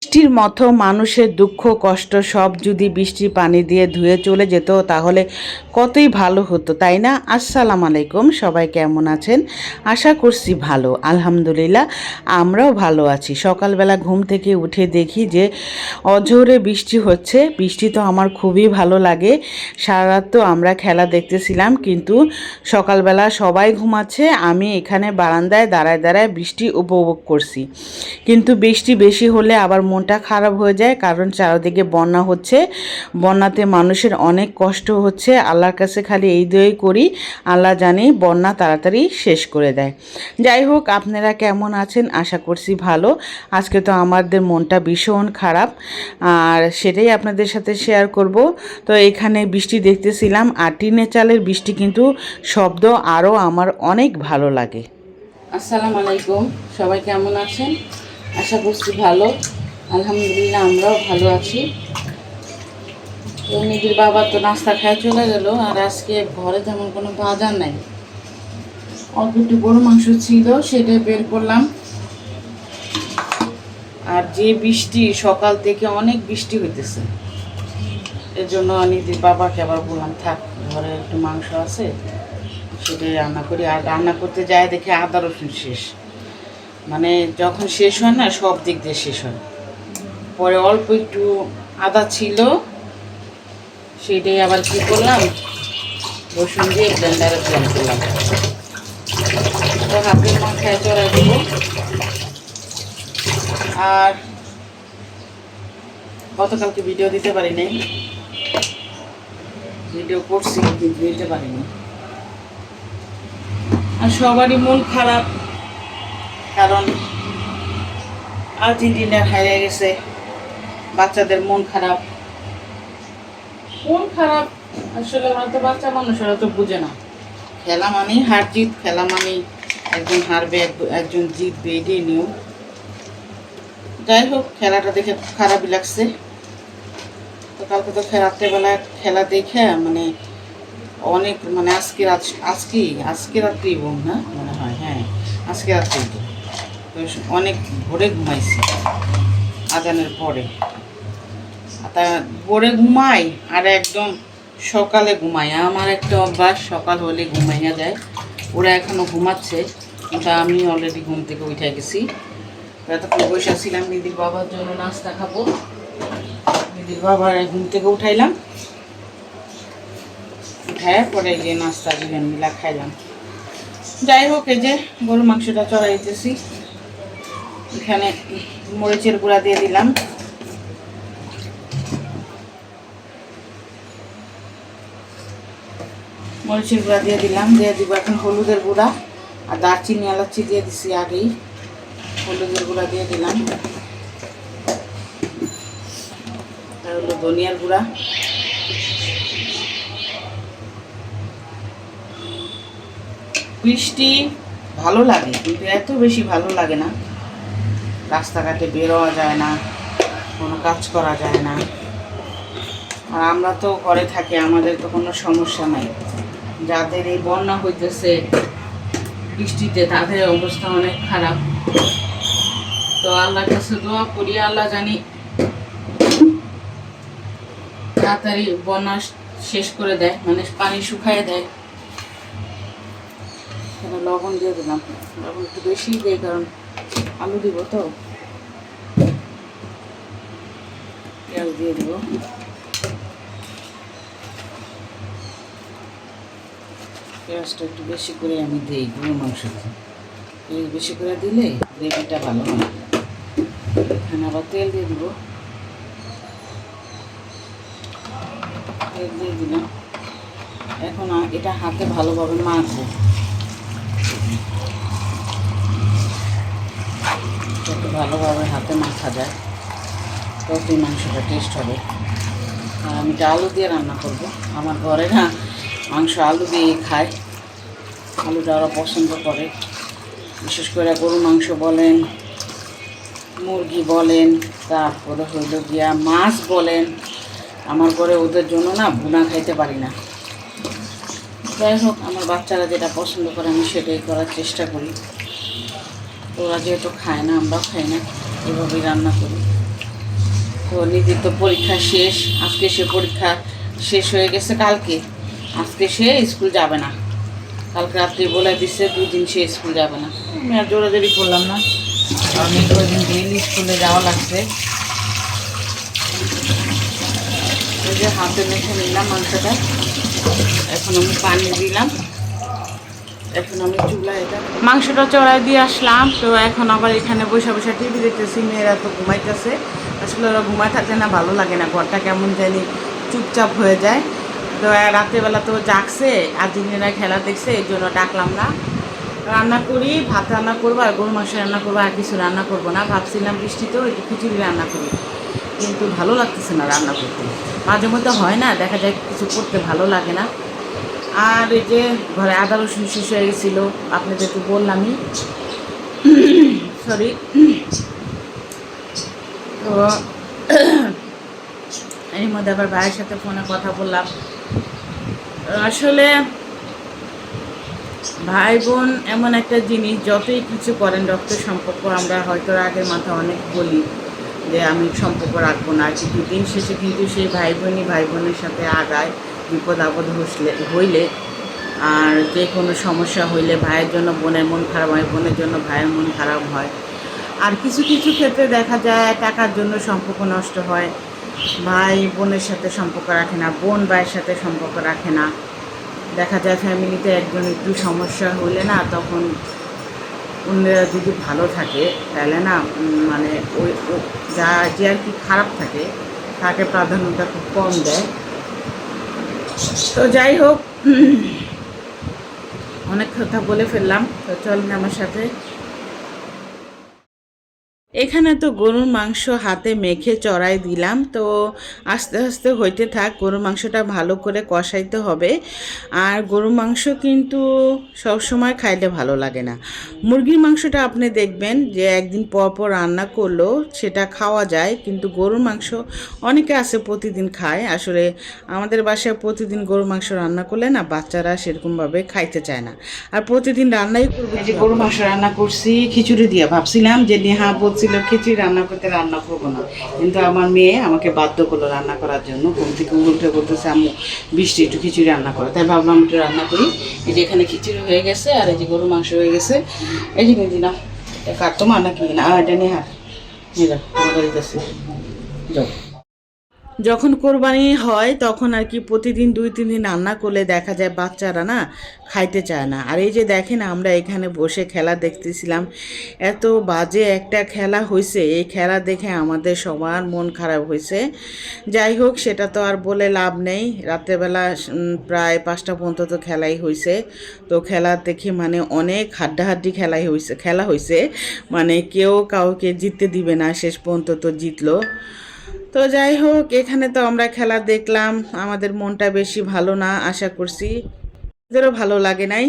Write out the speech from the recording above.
বৃষ্টির মতো মানুষের দুঃখ কষ্ট সব যদি বৃষ্টির পানি দিয়ে ধুয়ে চলে যেত তাহলে কতই ভালো হতো, তাই না? আসসালামু আলাইকুম, সবাই কেমন আছেন? আশা করছি ভালো, আলহামদুলিল্লাহ আমরাও ভালো আছি। সকালবেলা ঘুম থেকে উঠে দেখি যে অঝোরে বৃষ্টি হচ্ছে। বৃষ্টি তো আমার খুবই ভালো লাগে। সারা রাত তো আমরা খেলা দেখতেছিলাম, কিন্তু সকালবেলা সবাই ঘুমাচ্ছে, আমি এখানে বারান্দায় দাঁড়ায় দাঁড়ায় বৃষ্টি উপভোগ করছি। কিন্তু বৃষ্টি বেশি হলে আবার মনটা খারাপ হয়ে যায়, কারণ চারিদিকে বন্যা হচ্ছে। বন্যাতে মানুষের অনেক কষ্ট হচ্ছে। আল্লাহর কাছে খালি এই দোয়াই করি, আল্লাহ জানি বন্যা তাড়াতাড়ি শেষ করে দেয়। যাই হোক, আপনারা কেমন আছেন? আশা করছি ভালো। আজকে তো আমাদের মনটা ভীষণ খারাপ, আর সেটাই আপনাদের সাথে শেয়ার করব। তো এখানে বৃষ্টি দেখতেছিলাম, আর টিনের চালের বৃষ্টি কিন্তু শব্দ আরও আমার অনেক ভালো লাগে। আসসালামু আলাইকুম, সবাই কেমন আছেন? আশা করছি ভালো, আলহামদুলিল্লাহ আমরাও ভালো আছি। তো নিজের বাবা তো নাস্তা খায় চলে গেল, আর আজকে ঘরে তেমন কোনো বাজার নাই। অল্প একটু গরু মাংস ছিল, সেটাই বের করলাম। আর যে বৃষ্টি, সকাল থেকে অনেক বৃষ্টি হইতেছে, এর জন্য নিজের বাবাকে আবার বললাম থাক, ঘরে একটু মাংস আছে সেটাই রান্না করি। আর রান্না করতে যায় দেখে আদা রসুন শেষ, মানে যখন শেষ হয় না সব দিক দিয়ে শেষ হয়। পরে অল্প একটু আদা ছিল, সেটাই আবার কী করলাম, রসুন দিয়ে ব্লেন্ডারে ব্লেন্ড করলাম। তো হাতের মাথায় চড়াই দেব। আর গতকালকে ভিডিও দিতে পারি নাই, ভিডিও করছি কিন্তু দিতে পারিনি। আর সবারই মন খারাপ, কারণ আর্জেন্টিনা হারিয়ে গেছে। বাচ্চাদের মন খারাপ। আসলে ওরা তো বাচ্চা মানুষ, ওরা তো বুঝে না। খেলা মানেই হার জিত, খেলা মানেই একজন হারবে একজন জিতবে, এটাই নিয়ম। যাই হোক, খেলাটা দেখে খারাপই লাগছে। তো কালকে তো রাত্রেবেলা খেলা দেখে মানে অনেক, মানে আজকে রাত্রেই বোন না মনে হয়, হ্যাঁ আজকে রাত্রেই তো অনেক ভোরে ঘুমাইছি আজানের পরে। তা ভোরে ঘুমাই আর একদম সকালে ঘুমাই। আমার একটা অভ্যাস, সকাল হলে ঘুমাইয়া যায়। ওরা এখনও ঘুমাচ্ছে, কিন্তু আমি অলরেডি ঘুম থেকে উঠে গেছি। এতক্ষণ বসেছিলাম দিদির বাবার জন্য নাস্তা খাবো। দিদির বাবার ঘুম থেকে উঠাইলাম, উঠায় পরে গিয়ে নাস্তা দুজন মিলা খাইলাম। যাই হোক, এই যে গরু মাংসটা চড়াইতেছি। এখানে মরিচের গুঁড়া দিয়ে দিলাম, মরিচের গুঁড়া দিয়ে দিলাম, দিয়ে দিব এখন হলুদের গুঁড়া। আর দারচিনি এলাচি দিয়ে দিছি আগেই, হলুদের গুঁড়া দিয়ে দিলাম। আর হলো ধনিয়ার গুঁড়া। বৃষ্টি ভালো লাগে, কিন্তু এত বেশি ভালো লাগে না। রাস্তাঘাটে বেরোয়া যায় না, কোনো কাজ করা যায় না। আর আমরা তো ঘরে থাকি, আমাদের তো কোনো সমস্যা নাই। যাদের এই বন্যা হইতেছে বৃষ্টিতে, তাদের অবস্থা অনেক খারাপ। তো আল্লাহর কাছে দোয়া করি, আল্লাহ জানি তাড়াতাড়ি বন্যা শেষ করে দেয়, মানে পানি শুকায় দেয়। লবণ দিয়ে দিলাম, লবণ একটু বেশি দেয় কারণ আলু দিব তো। পেঁয়াজ দিয়ে দিব, পেঁয়াজটা একটু বেশি করে আমি দিই গরু মাংসতে। পেঁয়াজ বেশি করে দিলে গ্রেভিটা ভালো হয়। এখানে আবার তেল দিয়ে দিব, তেল দিয়ে দিলাম। এখন এটা হাতে ভালোভাবে মাখবো, যত ভালোভাবে হাতে মাখা যায় ততই মাংসটা টেস্ট হবে। আর আমি এটা আলু দিয়ে রান্না করব। আমার ঘরে না মাংস আলু দিয়ে খায়, আলুটা ওরা পছন্দ করে। বিশেষ করে গরু মাংস বলেন, মুরগি বলেন, তারপরে হইল গিয়া মাছ বলেন, আমার ঘরে ওদের জন্য না ভুনা খাইতে পারি না। যাই হোক, আমার বাচ্চারা যেটা পছন্দ করে আমি সেটাই করার চেষ্টা করি। ওরা যেহেতু খায় না, আমরাও খাই না, এভাবেই রান্না করি। তো নিজের তো পরীক্ষা শেষ, আজকে সে পরীক্ষা শেষ হয়ে গেছে কালকে, আজকে সে স্কুল যাবে না। কালকে রাত্রি বলে দিচ্ছে 2 দিন সে স্কুল যাবে না। আমি আর জোরাজোরি করলাম না, আমি 2 দিন ডেইলি স্কুলে যাওয়া লাগছে। ওই যে হাতে মেখে নিলাম মাংসটা, এখন আমি পানি দিলাম, এখন আমি চুলা এটা মাংসটা চড়াই দিয়ে আসলাম। তো এখন আবার এখানে বসে বসে টিভি দেখতেছি, মেয়েরা তো ঘুমাইতেছে। আসলে ওরা ঘুমায় থাকলে না ভালো লাগে না, ঘরটা কেমন জানি চুপচাপ হয়ে যায়। তো রাত্রেবেলা তো জাগছে, আর্জেন্টিনা খেলা দেখছে, এই জন্য ডাকলাম না। রান্না করি, ভাত রান্না করবো আর গরু মাংস রান্না করবো, আর কিছু রান্না করবো না। ভাবছিলাম বৃষ্টি তো একটু খিচুড়ি রান্না করি, কিন্তু ভালো লাগতেছে না রান্না করতে। মাঝে মধ্যে হয় না, দেখা যায় কিছু করতে ভালো লাগে না। আর এই যে ঘরে আদা রসুন শেষ হয়ে গেছিলো, আপনাদের তো বললামই, সরি। তো এর মধ্যে আবার ভাইয়ের সাথে ফোনে কথা বললাম। আসলে ভাই বোন এমন একটা জিনিস, যতই কিছু করেন রক্তের সম্পর্ক, আমরা হয়তো আগের মাথা অনেক বলি যে আমি সম্পর্ক রাখবো না, কিন্তু দিন শেষে কিন্তু সেই ভাই বোনই ভাই বোনের সাথে আগায়। বিপদ আপদ হইলে আর যে কোনো সমস্যা হইলে ভাইয়ের জন্য বোনের মন খারাপ হয়, বোনের জন্য ভাইয়ের মন খারাপ হয়। আর কিছু কিছু ক্ষেত্রে দেখা যায় টাকার জন্য সম্পর্ক নষ্ট হয়, ভাই বোনের সাথে সম্পর্ক রাখে না, বোন ভাইয়ের সাথে সম্পর্ক রাখে না। দেখা যায় ফ্যামিলিতে একজন একটু সমস্যা হলে না, তখন অন্যরা যদি ভালো থাকে তাহলে না মানে ওই যা যে আর কি খারাপ থাকে তাকে প্রাধান্যটা খুব কম দেয়। তো যাই হোক, অনেক কথা বলে ফেললাম। তো চলেন আমার সাথে। এখানে তো গরুর মাংস হাতে মেখে চড়াই দিলাম। তো আস্তে আস্তে হইতে থাক, গরুর মাংসটা ভালো করে কষাইতে হবে। আর গরুর মাংস কিন্তু সব সময় খাইলে ভালো লাগে না। মুরগির মাংসটা আপনি দেখবেন যে একদিন পর পর রান্না করলেও সেটা খাওয়া যায়, কিন্তু গরুর মাংস অনেকে আছে প্রতিদিন খায়। আসলে আমাদের বাসায় প্রতিদিন গরুর মাংস রান্না করলে না বাচ্চারা সেরকমভাবে খাইতে চায় না। আর প্রতিদিন রান্নাই করবো, যে গরুর মাংস রান্না করছি খিচুড়ি দিয়ে। ভাবছিলাম যে নেহা বলছিল খিচুড়ি রান্না করতে, রান্না করবো না, কিন্তু আমার মেয়ে আমাকে বাধ্য করলো রান্না করার জন্য। ঘুম থেকে উল্টে বলতেছে আম্মু বৃষ্টি একটু খিচুড়ি রান্না করো, তাই ভাবলাম একটু রান্না করি। এই যে এখানে খিচুড়ি হয়ে গেছে, আর এই যে গরুর মাংস হয়ে গেছে। এই যে দিলাম, এটা কাটতো মা নাকি না, এটা নেহার নিলাম দিতেছে। যাও, যখন কোরবানি হয় তখন আর কি প্রতিদিন 2-3 দিন রান্না করলে দেখা যায় বাচ্চারা না খাইতে চায় না। আর এই যে দেখেন আমরা এখানে বসে খেলা দেখতেছিলাম, এত বাজে একটা খেলা হয়েছে, এই খেলা দেখে আমাদের সবার মন খারাপ হয়েছে। যাই হোক, সেটা তো আর বলে লাভ নেই। রাত্রেবেলা প্রায় 5টা পর্যন্ত তো খেলাই হয়েছে। তো খেলা দেখে মানে অনেক হাড্ডাহাড্ডি খেলা হয়েছে, মানে কেউ কাউকে জিততে দিবে না, শেষ পর্যন্ত তো জিতলো। তো যাই হোক, এখানে তো আমরা খেলা দেখলাম, আমাদের মনটা বেশি ভালো না, আশা করছি ওদেরও ভালো লাগে নাই।